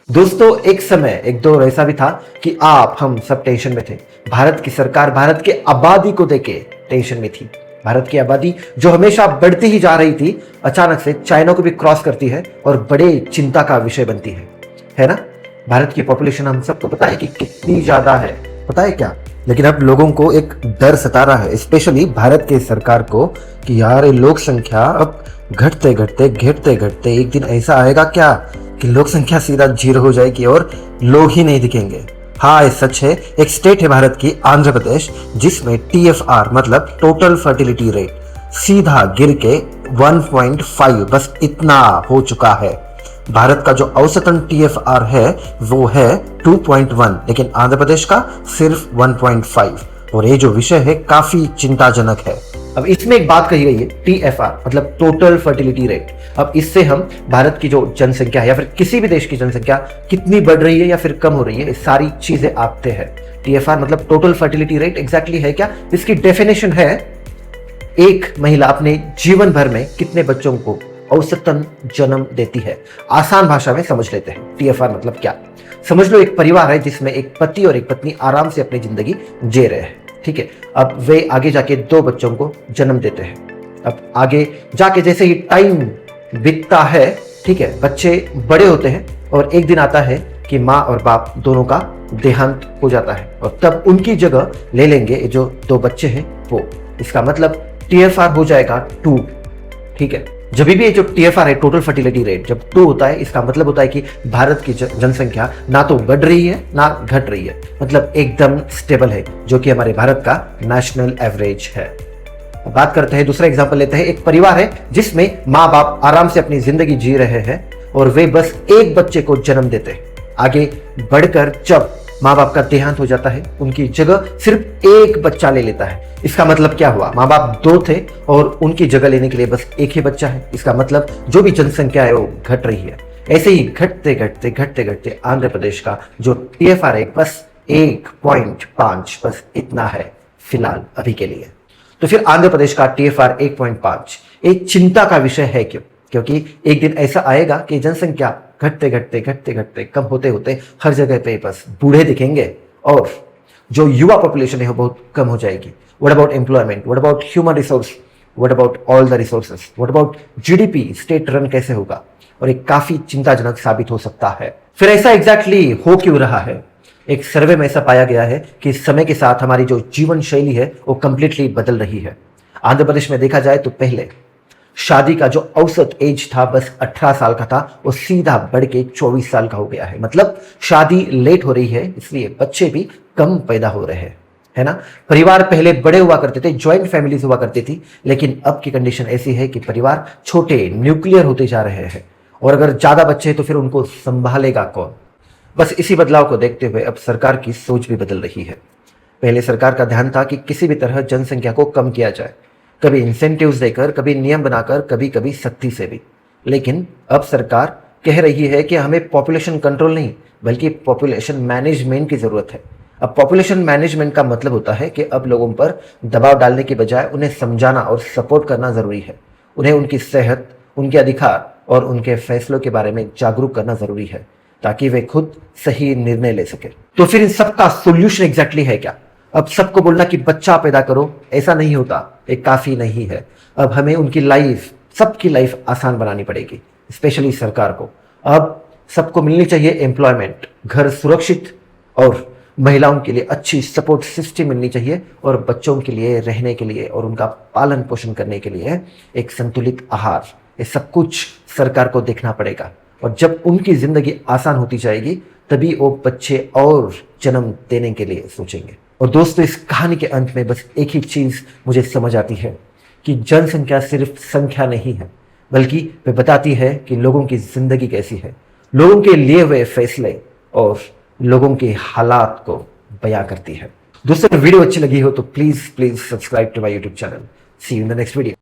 दोस्तों, एक समय एक दौर ऐसा भी था कि आप हम सब टेंशन में थे। भारत की सरकार भारत के आबादी को देके टेंशन में थी। भारत की आबादी जो हमेशा बढ़ती ही जा रही थी, अचानक से चाइना को भी क्रॉस करती है और बड़े चिंता का विषय बनती है ना। भारत की पॉपुलेशन हम सबको पता है कि कितनी ज्यादा है, पता है क्या। लेकिन अब लोगों को एक डर सता रहा है, स्पेशली भारत के सरकार को, कि यार ये लोक संख्या अब घटते घटते एक दिन ऐसा आएगा क्या कि लोक संख्या सीधा 0 हो जाएगी और लोग ही नहीं दिखेंगे। हाँ, ये सच है। एक स्टेट है भारत की, आंध्र प्रदेश, जिसमें TFR मतलब टोटल फर्टिलिटी रेट सीधा गिर के 1.5 बस इतना हो चुका है। भारत का जो औसतन TFR है वो है 2.1, लेकिन आंध्र प्रदेश का सिर्फ 1.5। और ये जो विषय है काफी चिंताजनक है। अब इसमें एक बात कही गई है, TFR मतलब टोटल फर्टिलिटी रेट। अब इससे हम भारत की जो जनसंख्या है या फिर किसी भी देश की जनसंख्या कितनी बढ़ रही है या फिर कम हो रही है, सारी चीजें आते हैं। TFR मतलब टोटल फर्टिलिटी रेट एग्जैक्टली है क्या? इसकी डेफिनेशन है, एक महिला अपने जीवन भर में कितने बच्चों को औसतन जन्म देती है। आसान भाषा में समझ लेते हैं TFR मतलब क्या। समझ लो एक परिवार है जिसमें एक पति और एक पत्नी आराम से अपनी जिंदगी जी रहे हैं, ठीक है। अब वे आगे जाके 2 बच्चों को जन्म देते हैं। अब आगे जाके जैसे ही टाइम बीतता है, ठीक है, बच्चे बड़े होते हैं और एक दिन आता है कि माँ और बाप दोनों का देहांत हो जाता है और तब उनकी जगह ले लेंगे जो 2 बच्चे हैं वो। इसका मतलब TFR हो जाएगा 2, ठीक है। जब भी ये जो TFR है टोटल फर्टिलिटी रेट जब 2 होता है, इसका मतलब होता है कि भारत की जनसंख्या ना तो बढ़ रही है ना घट रही है, मतलब एकदम स्टेबल है, जो कि हमारे भारत का नेशनल एवरेज है। बात करते हैं, दूसरा एग्जांपल लेते हैं। एक परिवार है जिसमें माँ बाप आराम से अपनी जिंदगी जी रहे हैं और वे बस एक बच्चे को जन्म देते हैं। आगे बढ़कर जब माँ बाप का देहांत हो जाता है, उनकी जगह सिर्फ एक बच्चा ले लेता है। इसका मतलब क्या हुआ? माँ बाप 2 थे और उनकी जगह लेने के लिए बस एक ही बच्चा है। इसका मतलब जो भी जनसंख्या है वो घट रही है। ऐसे ही घटते घटते आंध्र प्रदेश का जो TFR है बस 1.5 बस इतना है फिलहाल अभी के लिए। तो फिर आंध्र प्रदेश का TFR 1.5 एक चिंता का विषय है। क्यों? क्योंकि एक दिन ऐसा आएगा कि जनसंख्या घटते घटते कम होते होते हर जगह पे बस बूढ़े दिखेंगे और जो युवा पॉपुलेशन है वो बहुत कम हो जाएगी। What about employment, what about human resource, what about all the resources, what about GDP, state run कैसे होगा? और एक काफी चिंताजनक साबित हो सकता है। फिर ऐसा एग्जैक्टली हो क्यों रहा है? एक सर्वे में ऐसा पाया गया है कि समय के साथ हमारी जो जीवन शैली है वो कंप्लीटली बदल रही है। आंध्र प्रदेश में देखा जाए तो पहले शादी का जो औसत एज था बस 18 साल का था, वो सीधा बढ़ के 24 साल का हो गया है। मतलब शादी लेट हो रही है, इसलिए बच्चे भी कम पैदा हो रहे हैं, है ना। परिवार पहले बड़े हुआ करते थे, ज्वाइंट फैमिलीज हुआ करती थी, लेकिन अब की कंडीशन ऐसी है कि परिवार छोटे न्यूक्लियर होते जा रहे हैं और अगर ज्यादा बच्चे हैं तो फिर उनको संभालेगा कौन? बस इसी बदलाव को देखते हुए अब सरकार की सोच भी बदल रही है। पहले सरकार का ध्यान था कि किसी भी तरह जनसंख्या को कम किया जाए, कभी इंसेंटिव्स देकर, कभी नियम बनाकर, कभी कभी सख्ती से भी। लेकिन अब सरकार कह रही है कि हमें पॉपुलेशन कंट्रोल नहीं बल्कि पॉपुलेशन मैनेजमेंट की जरूरत है। अब पॉपुलेशन मैनेजमेंट का मतलब होता है कि अब लोगों पर दबाव डालने की बजाय उन्हें समझाना और सपोर्ट करना जरूरी है। उन्हें उनकी सेहत, उनके अधिकार और उनके फैसलों के बारे में जागरूक करना जरूरी है ताकि वे खुद सही निर्णय ले सके। तो फिर इन सबका सोल्यूशन एग्जैक्टली है क्या? अब सबको बोलना कि बच्चा पैदा करो ऐसा नहीं होता, एक काफी नहीं है। अब हमें उनकी लाइफ, सबकी लाइफ आसान बनानी पड़ेगी, स्पेशली सरकार को। अब सबको मिलनी चाहिए एम्प्लॉयमेंट, घर सुरक्षित और महिलाओं के लिए अच्छी सपोर्ट सिस्टम मिलनी चाहिए और बच्चों के लिए रहने के लिए और उनका पालन पोषण करने के लिए एक संतुलित आहार। ये सब कुछ सरकार को देखना पड़ेगा और जब उनकी जिंदगी आसान होती जाएगी तभी वो बच्चे और जन्म देने के लिए सोचेंगे। और दोस्तों, इस कहानी के अंत में बस एक ही चीज मुझे समझ आती है कि जनसंख्या सिर्फ संख्या नहीं है, बल्कि वे बताती है कि लोगों की जिंदगी कैसी है, लोगों के लिए हुए फैसले और लोगों के हालात को बयां करती है। दोस्तों, वीडियो अच्छी लगी हो तो please subscribe to my YouTube channel. See you in the next video.